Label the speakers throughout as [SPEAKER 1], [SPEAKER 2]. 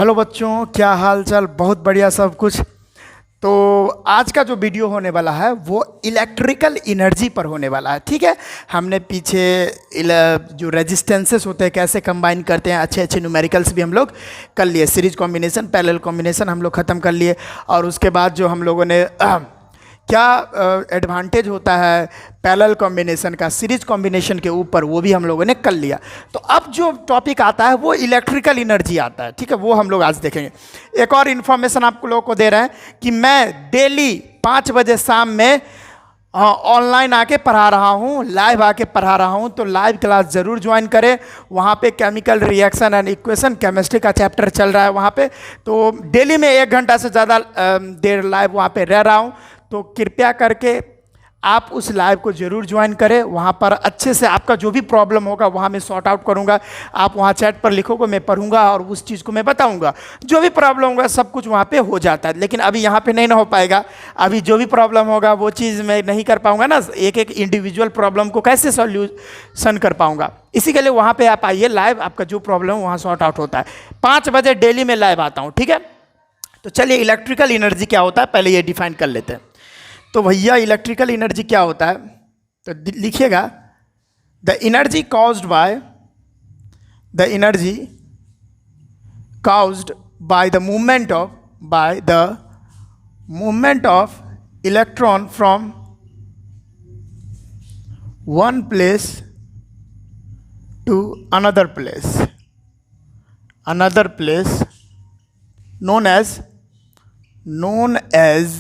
[SPEAKER 1] Hello बच्चों, क्या हाल चाल। बहुत बढ़िया सब कुछ। तो आज का जो वीडियो होने वाला है वो इलेक्ट्रिकल एनर्जी पर होने वाला है। ठीक है, हमने पीछे जो रेजिस्टेंसेस होते हैं कैसे कंबाइन करते हैं, अच्छे अच्छे न्यूमेरिकल्स भी हम लोग कर लिए। सीरीज कॉम्बिनेशन, पैरेलल कॉम्बिनेशन हम लोग ख़त्म कर लिए। और उसके बाद जो हम लोगों ने क्या एडवांटेज होता है पैरेलल कॉम्बिनेशन का सीरीज कॉम्बिनेशन के ऊपर, वो भी हम लोगों ने कर लिया। तो अब जो टॉपिक आता है वो इलेक्ट्रिकल एनर्जी आता है। ठीक है, वो हम लोग आज देखेंगे। एक और इन्फॉर्मेशन आप लोगों को दे रहे हैं कि मैं डेली 5 बजे शाम में ऑनलाइन आके पढ़ा रहा हूँ, लाइव आके पढ़ा रहा हूँ। तो लाइव क्लास ज़रूर ज्वाइन करें। वहाँ पे chemical reaction and equation chemistry का चैप्टर चल रहा है वहाँ पे। तो डेली में 1 घंटा से ज़्यादा देर लाइव वहाँ पे रह रहा हूँ। तो कृपया करके आप उस लाइव को ज़रूर ज्वाइन करें। वहाँ पर अच्छे से आपका जो भी प्रॉब्लम होगा वहाँ मैं सॉर्ट आउट करूँगा। आप वहाँ चैट पर लिखोगे, मैं पढ़ूंगा और उस चीज़ को मैं बताऊँगा। जो भी प्रॉब्लम होगा सब कुछ वहाँ पे हो जाता है, लेकिन अभी यहाँ पे नहीं ना हो पाएगा। अभी जो भी प्रॉब्लम होगा वो चीज़ मैं नहीं कर पाऊँगा ना, एक एक इंडिविजुअल प्रॉब्लम को कैसे सॉल्यूशन कर पाऊँगा। इसी के लिए वहाँ पर आप आइए लाइव, आपका जो प्रॉब्लम वहाँ सॉर्ट आउट होता है। 5 बजे डेली में लाइव आता हूँ। ठीक है, तो चलिए इलेक्ट्रिकल एनर्जी क्या होता है पहले ये डिफाइन कर लेते हैं। तो भैया इलेक्ट्रिकल एनर्जी क्या होता है, तो लिखिएगा the energy caused by the movement of electron from one place to another place known as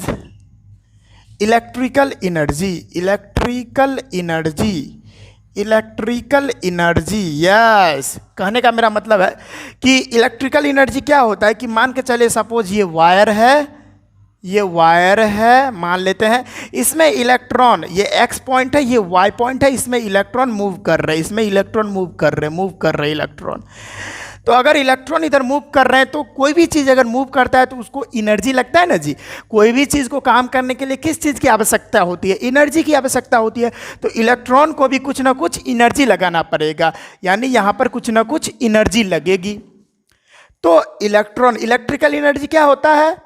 [SPEAKER 1] electrical energy. Yes, कहने का मेरा मतलब है कि इलेक्ट्रिकल एनर्जी क्या होता है कि मान के चले सपोज ये वायर है, मान लेते हैं। इसमें इलेक्ट्रॉन, ये एक्स पॉइंट है, ये वाई पॉइंट है। इसमें इलेक्ट्रॉन मूव कर रहे हैं, इलेक्ट्रॉन। तो अगर इलेक्ट्रॉन इधर मूव कर रहे हैं तो कोई भी चीज़ अगर मूव करता है तो उसको एनर्जी लगता है ना जी। कोई भी चीज़ को काम करने के लिए किस चीज़ की आवश्यकता होती है? एनर्जी की आवश्यकता होती है। तो इलेक्ट्रॉन को भी कुछ ना कुछ एनर्जी लगाना पड़ेगा, यानी यहाँ पर कुछ ना कुछ एनर्जी लगेगी। तो इलेक्ट्रिकल एनर्जी क्या होता है?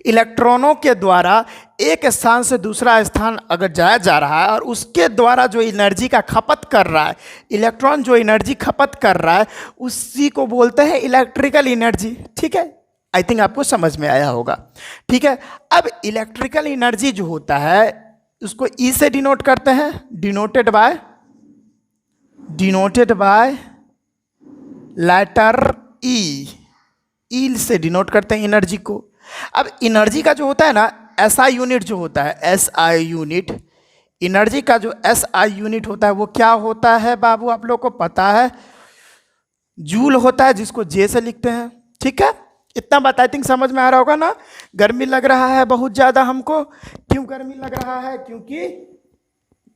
[SPEAKER 1] इलेक्ट्रॉनों के द्वारा एक स्थान से दूसरा स्थान अगर जाया जा रहा है और उसके द्वारा जो एनर्जी का खपत कर रहा है, इलेक्ट्रॉन जो एनर्जी खपत कर रहा है उसी को बोलते हैं इलेक्ट्रिकल एनर्जी। ठीक है, आई थिंक आपको समझ में आया होगा। ठीक है, अब इलेक्ट्रिकल एनर्जी जो होता है उसको ई से डिनोट करते हैं, डिनोटेड बाय लेटर ई से डिनोट करते हैं एनर्जी को। अब एनर्जी का जो होता है ना एसआई यूनिट जो होता है, एसआई यूनिट, एनर्जी का जो एसआई यूनिट होता है वो क्या होता है बाबू? आप लोग को पता है, जूल होता है, जिसको जे से लिखते हैं। ठीक है, इतना बात आई थिंक समझ में आ रहा होगा ना। गर्मी लग रहा है बहुत ज़्यादा हमको। क्यों गर्मी लग रहा है? क्योंकि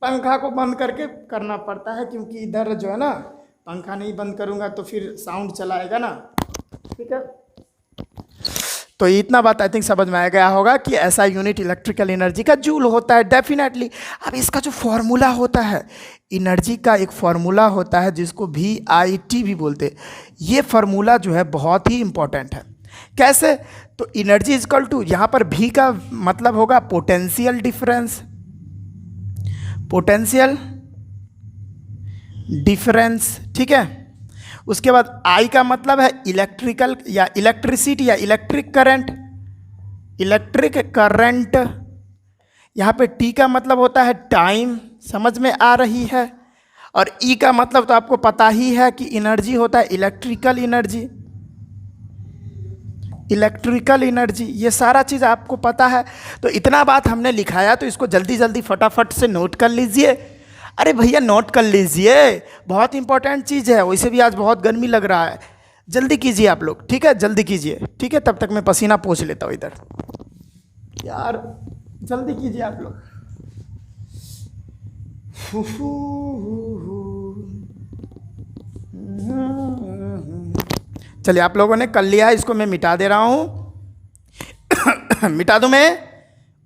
[SPEAKER 1] पंखा को बंद करके करना पड़ता है, क्योंकि इधर जो है ना पंखा नहीं बंद करूँगा तो फिर साउंड चलाएगा ना। ठीक है, तो इतना बात आई थिंक समझ में आ गया होगा कि ऐसा यूनिट इलेक्ट्रिकल एनर्जी का जूल होता है डेफिनेटली। अब इसका जो फॉर्मूला होता है, एनर्जी का एक फॉर्मूला होता है जिसको VIT भी बोलते हैं। ये फार्मूला जो है बहुत ही इंपॉर्टेंट है। कैसे? तो एनर्जी इजकल टू, यहाँ पर V का मतलब होगा पोटेंशियल डिफरेंस। ठीक है, उसके बाद I का मतलब है इलेक्ट्रिकल या इलेक्ट्रिसिटी या इलेक्ट्रिक करंट। यहाँ पे T का मतलब होता है टाइम, समझ में आ रही है। और E का मतलब तो आपको पता ही है कि एनर्जी होता है इलेक्ट्रिकल एनर्जी। ये सारा चीज़ आपको पता है। तो इतना बात हमने लिखाया, तो इसको जल्दी जल्दी फटाफट से नोट कर लीजिए। अरे भैया नोट कर लीजिए, बहुत इंपॉर्टेंट चीज़ है। वैसे भी आज बहुत गर्मी लग रहा है, जल्दी कीजिए आप लोग। ठीक है, जल्दी कीजिए। ठीक है, तब तक मैं पसीना पोंछ लेता हूँ इधर। यार जल्दी कीजिए आप लोग। चलिए, आप लोगों ने कर लिया है, इसको मैं मिटा दे रहा हूँ। मिटा दूँ मैं?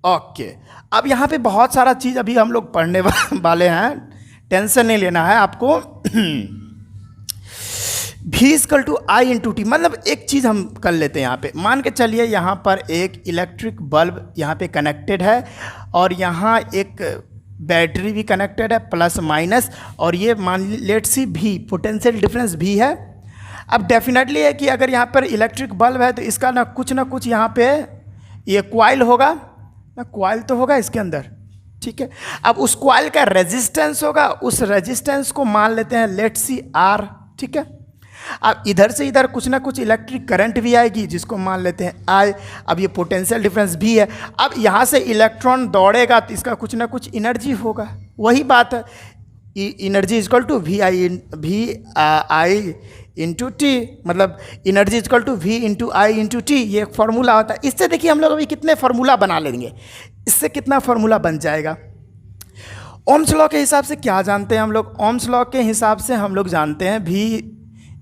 [SPEAKER 1] ओके। अब यहाँ पे बहुत सारा चीज़ अभी हम लोग पढ़ने वाले हैं, टेंशन नहीं लेना है आपको। V equal to I into T, मतलब एक चीज़ हम कर लेते हैं यहाँ पे, मान के चलिए यहाँ पर एक इलेक्ट्रिक बल्ब यहाँ पे कनेक्टेड है और यहाँ एक बैटरी भी कनेक्टेड है प्लस माइनस, और ये मान लेट्स सी भी पोटेंशियल डिफरेंस भी है। अब डेफिनेटली है कि अगर यहाँ पर इलेक्ट्रिक बल्ब है तो इसका ना कुछ यहाँ पे ये कॉइल होगा ना, कॉइल तो होगा इसके अंदर, ठीक है। अब उस कॉइल का रेजिस्टेंस होगा, उस रेजिस्टेंस को मान लेते हैं लेट्स सी आर, ठीक है। अब इधर से इधर कुछ ना कुछ इलेक्ट्रिक करंट भी आएगी जिसको मान लेते हैं आई। अब ये पोटेंशियल डिफरेंस भी है। अब यहाँ से इलेक्ट्रॉन दौड़ेगा तो इसका कुछ ना कुछ एनर्जी होगा, वही बात है, energy is equal to V I into T, मतलब energy is equal to V into I into T, ये एक फार्मूला होता है। इससे देखिए हम लोग अभी कितने फार्मूला बना लेंगे, इससे कितना फार्मूला बन जाएगा। ओम्स लॉ के हिसाब से क्या जानते हैं हम लोग, ओम्स लॉ के हिसाब से हम लोग जानते हैं V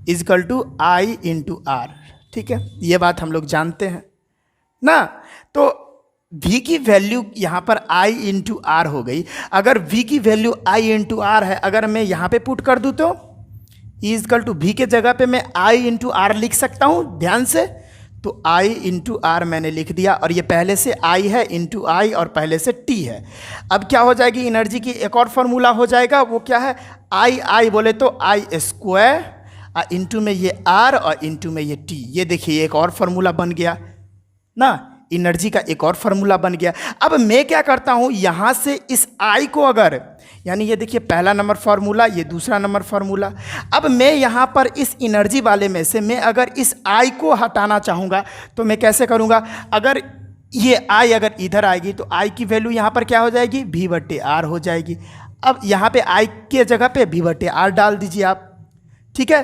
[SPEAKER 1] equal to I into R, ठीक है, ये बात हम लोग जानते हैं ना। तो v की वैल्यू यहाँ पर i इंटू आर हो गई। अगर v की वैल्यू i इंटू आर है, अगर मैं यहाँ पे पुट कर दूँ तो इजकल टू v के जगह पे मैं i इंटू आर लिख सकता हूँ, ध्यान से। तो i इंटू आर मैंने लिख दिया, और ये पहले से i है इंटू आई और पहले से t है। अब क्या हो जाएगी, एनर्जी की एक और फार्मूला हो जाएगा, वो क्या है, आई बोले तो आई स्क्वायर इंटू में ये r और इंटू में ये t। ये देखिए एक और फार्मूला बन गया ना, एनर्जी का एक और फार्मूला बन गया। अब मैं क्या करता हूँ, यहाँ से इस I को अगर, यानी ये देखिए पहला नंबर फार्मूला, ये दूसरा नंबर फार्मूला। अब मैं यहाँ पर इस एनर्जी वाले में से मैं अगर इस I को हटाना चाहूँगा तो मैं कैसे करूँगा, अगर ये I अगर इधर आएगी तो I की वैल्यू यहाँ पर क्या हो जाएगी, V/R हो जाएगी। अब यहाँ पे I के जगह पे V/R डाल दीजिए आप, ठीक है।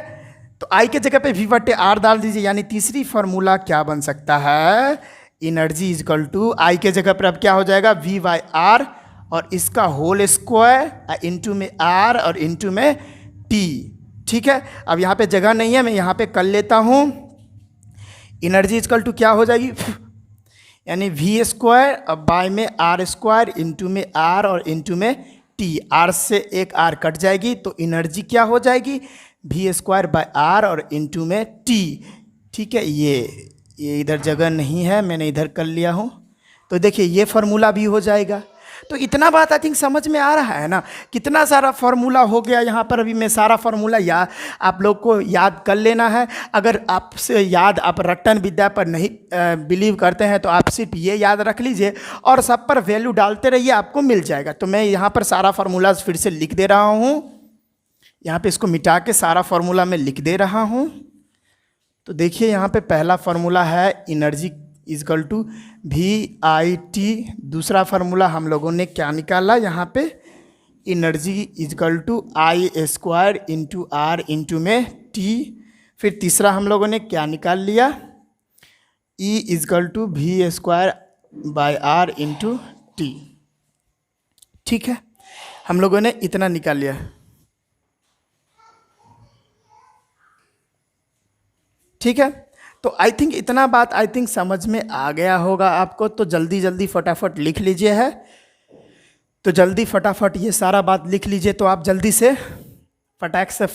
[SPEAKER 1] तो I के जगह पे V/R डाल दीजिए, यानी तीसरी फार्मूला क्या बन सकता है, एनर्जी इजकल टू आई के जगह पर अब क्या हो जाएगा, V/R और इसका होल स्क्वायर इंटू में R और इंटू में T, ठीक है। अब यहाँ पे जगह नहीं है, मैं यहाँ पे कर लेता हूँ, एनर्जी इजकल टू क्या हो जाएगी, यानी V स्क्वायर अब बाय में R स्क्वायर इंटू में R और इंटू में T, R से एक R कट जाएगी तो एनर्जी क्या हो जाएगी, V स्क्वायर बाय R और इंटू में T, ठीक है। ये इधर जगह नहीं है, मैंने इधर कर लिया हूँ, तो देखिए ये फार्मूला भी हो जाएगा। तो इतना बात आई थिंक समझ में आ रहा है ना, कितना सारा फार्मूला हो गया यहाँ पर। अभी मैं सारा फार्मूला आप लोग को याद कर लेना है। अगर आपसे याद, आप रट्टन विद्या पर नहीं बिलीव करते हैं तो आप सिर्फ ये याद रख लीजिए और सब पर वैल्यू डालते रहिए, आपको मिल जाएगा। तो मैं यहाँ पर सारा फार्मूलाज फिर से लिख दे रहा हूँ, यहाँ पे इसको मिटा के सारा फार्मूला मैं लिख दे रहा हूँ। तो देखिए यहाँ पे पहला फार्मूला है एनर्जी इजकल टू VIT। दूसरा फार्मूला हम लोगों ने क्या निकाला, यहाँ पे energy is equal to I square into R into में T। फिर तीसरा हम लोगों ने क्या निकाल लिया, E equal to V square by R into T, ठीक है। हम लोगों ने इतना निकाल लिया, ठीक है। तो आई थिंक इतना बात आई थिंक समझ में आ गया होगा आपको। तो जल्दी जल्दी फटाफट लिख लीजिए है, तो जल्दी फटाफट ये सारा बात लिख लीजिए, तो आप जल्दी से फटाक से